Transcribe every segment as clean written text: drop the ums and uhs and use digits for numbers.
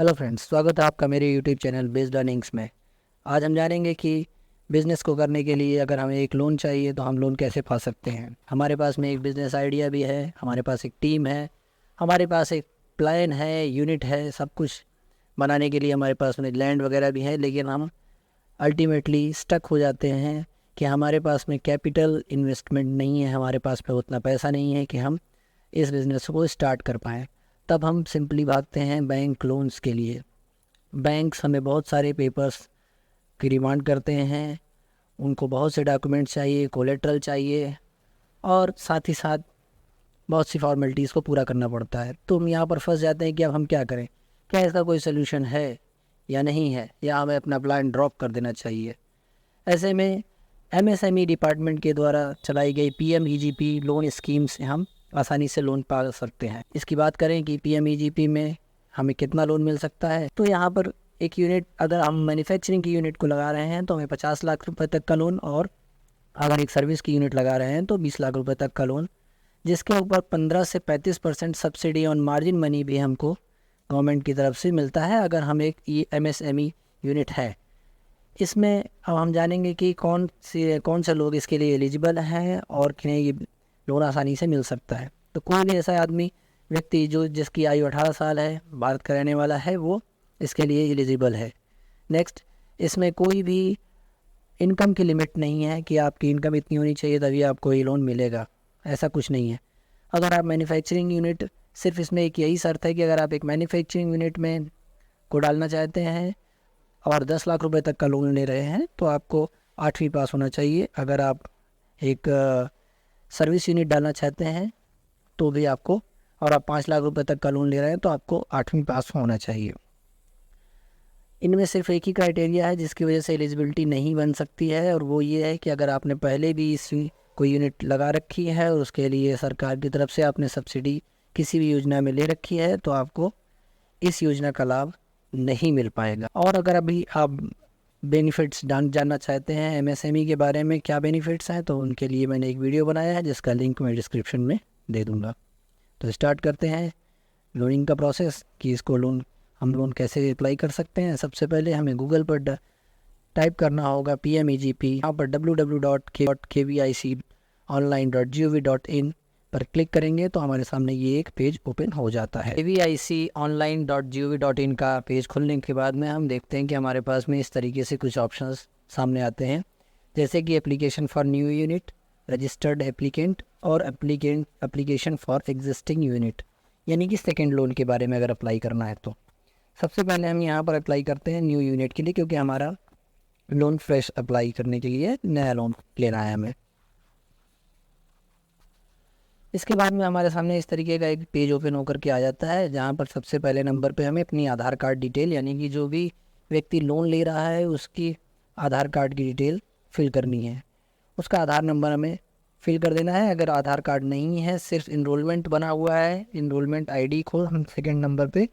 Hello friends, स्वागत है आपका मेरे यूट्यूब चैनल बेस्ड अर्निंग्स में। आज हम जानेंगे कि बिज़नेस को करने के लिए अगर हमें एक लोन चाहिए तो हम लोन कैसे पा सकते हैं। हमारे पास में एक बिज़नेस आइडिया भी है, हमारे पास एक टीम है, हमारे पास एक प्लान है, यूनिट है, सब कुछ बनाने के लिए हमारे पास में लैंड वगैरह भी है, लेकिन हम अल्टीमेटली स्टक हो जाते हैं कि हमारे पास में कैपिटल इन्वेस्टमेंट नहीं है, हमारे पास में उतना पैसा नहीं है कि हम इस बिज़नेस को स्टार्ट कर पाएँ। तब हम सिंपली भागते हैं बैंक लोन्स के लिए। बैंक्स हमें बहुत सारे पेपर्स की डिमांड करते हैं, उनको बहुत से डॉक्यूमेंट्स चाहिए, कोलेट्रल चाहिए और साथ ही साथ बहुत सी फॉर्मेलिटीज़ को पूरा करना पड़ता है। तो हम यहाँ पर फंस जाते हैं कि अब हम क्या करें, क्या इसका कोई सोल्यूशन है या नहीं है, या हमें अपना प्लान ड्रॉप कर देना चाहिए। ऐसे में एमएसएमई डिपार्टमेंट के द्वारा चलाई गई पीएमईजीपी लोन स्कीम से हम आसानी से लोन पा सकते हैं। इसकी बात करें कि पीएमईजीपी में हमें कितना लोन मिल सकता है, तो यहाँ पर एक यूनिट, अगर हम मैन्युफैक्चरिंग की यूनिट को लगा रहे हैं तो हमें 50 लाख रुपए तक का लोन, और अगर एक सर्विस की यूनिट लगा रहे हैं तो 20 लाख रुपए तक का लोन, जिसके ऊपर 15 से 35% सब्सिडी ऑन मार्जिन मनी भी हमको गवर्नमेंट की तरफ से मिलता है अगर हम एक एमएसएमई यूनिट है। इसमें अब हम जानेंगे कि कौन से लोग इसके लिए एलिजिबल हैं और किन्हें ये लोन आसानी से मिल सकता है। तो कोई भी ऐसा आदमी, व्यक्ति जिसकी आयु 18 साल है, भारत का रहने वाला है, वो इसके लिए एलिजिबल है। नेक्स्ट, इसमें कोई भी इनकम की लिमिट नहीं है कि आपकी इनकम इतनी होनी चाहिए तभी आपको ये लोन मिलेगा, ऐसा कुछ नहीं है। अगर आप मैन्युफैक्चरिंग यूनिट, सिर्फ इसमें एक यही शर्त है कि अगर आप एक मैन्युफैक्चरिंग यूनिट में को डालना चाहते हैं और 10 लाख रुपए तक का लोन ले रहे हैं तो आपको 8वीं पास होना चाहिए। अगर आप एक सर्विस यूनिट डालना चाहते हैं तो भी आपको, और आप 5 लाख रुपए तक का लोन ले रहे हैं तो आपको 8वीं पास होना चाहिए। इनमें सिर्फ एक ही क्राइटेरिया है जिसकी वजह से एलिजिबिलिटी नहीं बन सकती है, और वो ये है कि अगर आपने पहले भी इस कोई यूनिट लगा रखी है और उसके लिए सरकार की तरफ से आपने सब्सिडी किसी भी योजना में ले रखी है तो आपको इस योजना का लाभ नहीं मिल पाएगा। और अगर अभी आप बेनिफिट्स जानना चाहते हैं एमएसएमई के बारे में, क्या बेनिफिट्स हैं, तो उनके लिए मैंने एक वीडियो बनाया है जिसका लिंक मैं डिस्क्रिप्शन में दे दूँगा। तो स्टार्ट करते हैं लोनिंग का प्रोसेस कि इसको हम लोन कैसे अप्लाई कर सकते हैं। सबसे पहले हमें गूगल पर टाइप करना होगा PMEGP। यहाँ पर www.kviconline.gov.in पर क्लिक करेंगे तो हमारे सामने ये एक पेज ओपन हो जाता है। kviconline.gov.in का पेज खुलने के बाद में हम देखते हैं कि हमारे पास में इस तरीके से कुछ ऑप्शंस सामने आते हैं, जैसे कि application for new unit, registered applicant और एप्लीकेशन फॉर एग्जिस्टिंग यूनिट, यानी कि सेकेंड लोन के बारे में अगर अप्लाई करना है तो सबसे पहले हम यहाँ पर अप्लाई करते हैं न्यू यूनिट के लिए, क्योंकि हमारा लोन फ्रेश अप्लाई करने के लिए नया लोन लेना है हमें। इसके बाद में हमारे सामने इस तरीके का एक पेज ओपन होकर के आ जाता है, जहाँ पर सबसे पहले नंबर पे हमें अपनी आधार कार्ड डिटेल, यानी कि जो भी व्यक्ति लोन ले रहा है उसकी आधार कार्ड की डिटेल फिल करनी है। उसका आधार नंबर हमें फिल कर देना है। अगर आधार कार्ड नहीं है, सिर्फ इनरोलमेंट बना हुआ है, इनरोलमेंट आईडी को हम सेकेंड नंबर पे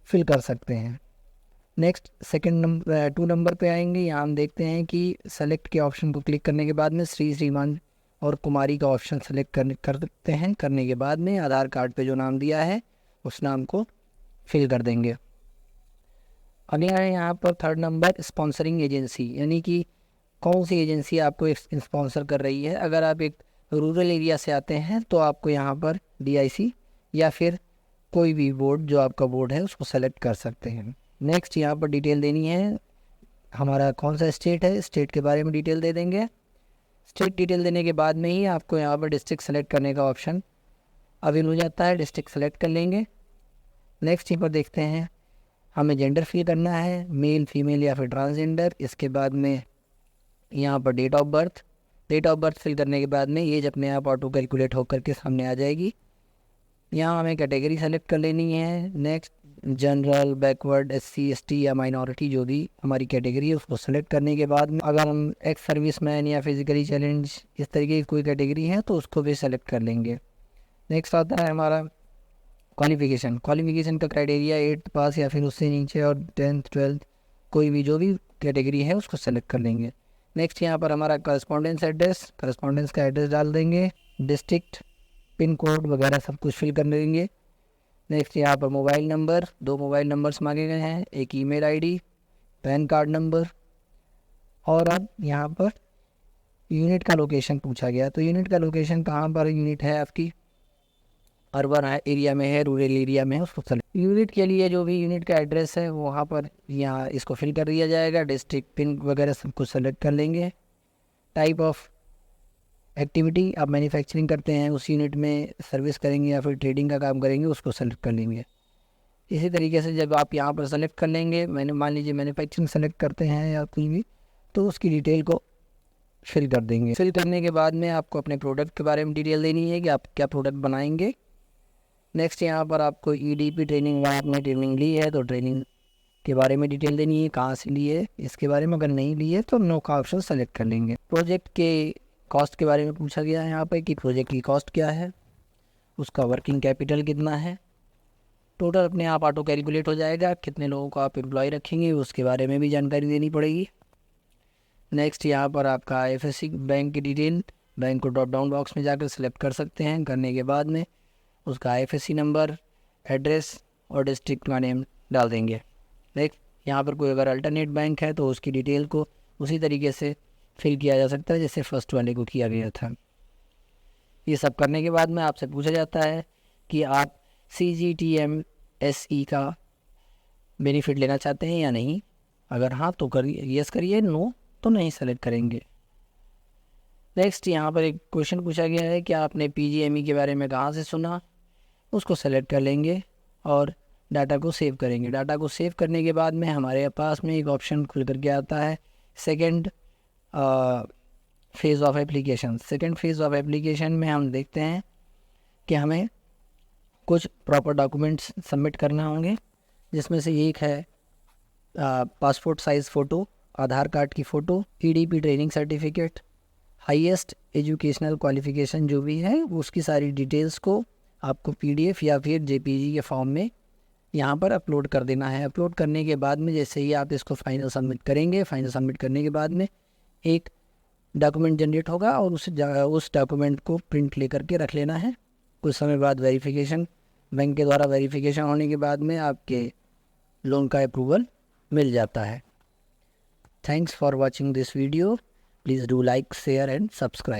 फिल कर सकते हैं। नेक्स्ट, सेकेंड नंबर 2 नंबर पे आएंगे। यहाँ हम देखते हैं कि सेलेक्ट के ऑप्शन को क्लिक करने के बाद में श्री, श्रीमान और कुमारी का ऑप्शन सेलेक्ट कर सकते हैं। करने के बाद में आधार कार्ड पे जो नाम दिया है उस नाम को फिल कर देंगे। अगला है यहाँ पर 3rd नंबर, स्पॉन्सरिंग एजेंसी, यानी कि कौन सी एजेंसी आपको स्पॉन्सर कर रही है। अगर आप एक रूरल एरिया से आते हैं तो आपको यहाँ पर DIC या फिर कोई भी बोर्ड, जो आपका बोर्ड है, उसको सेलेक्ट कर सकते हैं। नेक्स्ट, यहाँ पर डिटेल देनी है, हमारा कौन सा स्टेट है, स्टेट के बारे में डिटेल दे देंगे। स्टेट डिटेल देने के बाद में ही आपको यहाँ पर डिस्ट्रिक्ट सेलेक्ट करने का ऑप्शन अवेल हो जाता है, डिस्ट्रिक्ट सेलेक्ट कर लेंगे। नेक्स्ट, यहाँ पर देखते हैं हमें जेंडर फिल करना है, मेल, फीमेल या फिर ट्रांसजेंडर। इसके बाद में यहाँ पर डेट ऑफ बर्थ फिल करने के बाद में एज अपने आप ऑटो कैलकुलेट होकर के सामने आ जाएगी। यहाँ हमें कैटेगरी सेलेक्ट कर लेनी है। Next, general, backward, SC ST या माइनॉरिटी, जो भी हमारी कैटेगरी है उसको सेलेक्ट करने के बाद में अगर हम एक्स सर्विसमैन या फिजिकली चैलेंज इस तरीके की कोई कैटेगरी है तो उसको भी सेलेक्ट कर लेंगे। नेक्स्ट आता है हमारा क्वालिफिकेशन का क्राइटेरिया 8th पास या फिर उससे नीचे, और 10th 12th कोई भी जो भी कैटेगरी है उसको सेलेक्ट कर लेंगे। नेक्स्ट, यहाँ पर हमारा करस्पॉन्डेंस का एड्रेस डाल देंगे, डिस्ट्रिक्ट, पिन कोड वगैरह सब कुछ फिल कर देंगे। नेक्स्ट यहाँ पर मोबाइल नंबर, 2 मोबाइल नंबर्स मांगे गए हैं, एक email ID, pan card number, और अब यहाँ पर यूनिट का लोकेशन पूछा गया। तो यूनिट का लोकेशन कहाँ पर यूनिट है आपकी, अर्बन एरिया में है, रूरल एरिया में है, उसको सेलेक्ट। यूनिट के लिए जो भी यूनिट का एड्रेस है वो वहाँ पर यहाँ इसको फिल कर दिया जाएगा। डिस्ट्रिक्ट, पिन वगैरह सब कुछ सेलेक्ट कर लेंगे। टाइप ऑफ एक्टिविटी, आप मैन्युफैक्चरिंग करते हैं उस यूनिट में, सर्विस करेंगे या फिर ट्रेडिंग का काम करेंगे, उसको सेलेक्ट कर लेंगे। इसी तरीके से जब आप यहाँ पर सेलेक्ट कर लेंगे, मैंने मान लीजिए मैन्युफैक्चरिंग सेलेक्ट करते हैं या कुछ भी, तो उसकी डिटेल को फिल कर देंगे। फिल करने के बाद में आपको अपने प्रोडक्ट के बारे में डिटेल देनी है कि आप क्या प्रोडक्ट बनाएंगे। नेक्स्ट यहाँ पर आपको EDP ट्रेनिंग, वहाँ आपने ट्रेनिंग ली है तो ट्रेनिंग के बारे में डिटेल देनी है, कहाँ से ली है इसके बारे में। अगर नहीं ली है तो नो का ऑप्शन सेलेक्ट कर लेंगे। प्रोजेक्ट के कॉस्ट के बारे में पूछा गया है यहाँ पर कि प्रोजेक्ट की कॉस्ट क्या है, उसका वर्किंग कैपिटल कितना है। टोटल अपने आप ऑटो कैलकुलेट हो जाएगा। कितने लोगों को आप एम्प्लॉय रखेंगे उसके बारे में भी जानकारी देनी पड़ेगी। नेक्स्ट यहाँ पर आपका IFSC बैंक की डिटेल, बैंक को ड्रॉप डाउन बॉक्स में जाकर सेलेक्ट कर सकते हैं। करने के बाद में उसका IFSC नंबर, एड्रेस और डिस्ट्रिक्ट का नेम डाल देंगे। नेक्स्ट यहाँ पर कोई अगर अल्टरनेट बैंक है तो उसकी डिटेल को उसी तरीके से फिल किया जा सकता है जैसे फर्स्ट वाले को किया गया था। ये सब करने के बाद में आपसे पूछा जाता है कि आप CGTMSE का बेनिफिट लेना चाहते हैं या नहीं। अगर हाँ तो करिए, यस करिए, नो तो नहीं सेलेक्ट करेंगे। नेक्स्ट यहाँ पर एक क्वेश्चन पूछा गया है कि आपने PGME के बारे में कहाँ से सुना, उसको सेलेक्ट कर लेंगे और डाटा को सेव करेंगे। डाटा को सेव करने के बाद में हमारे पास में एक ऑप्शन खुल करके आता है second phase of application. Second phase of application में हम देखते हैं कि हमें कुछ प्रॉपर डॉक्यूमेंट्स सबमिट करना होंगे, जिसमें से एक है पासपोर्ट साइज़ फ़ोटो, आधार कार्ड की photo, EDP training certificate, highest educational qualification जो भी है उसकी सारी डिटेल्स को आपको PDF या फिर JPG के फॉर्म में यहाँ पर अपलोड कर देना है। अपलोड करने के बाद में जैसे ही आप इसको फाइनल सबमिट करेंगे, फाइनल सबमिट करने के बाद में एक डॉक्यूमेंट जनरेट होगा और उस डॉक्यूमेंट को प्रिंट लेकर के रख लेना है। कुछ समय बाद वेरिफिकेशन, बैंक के द्वारा वेरिफिकेशन होने के बाद में आपके लोन का अप्रूवल मिल जाता है। Thanks for watching this video. Please do like, share and subscribe.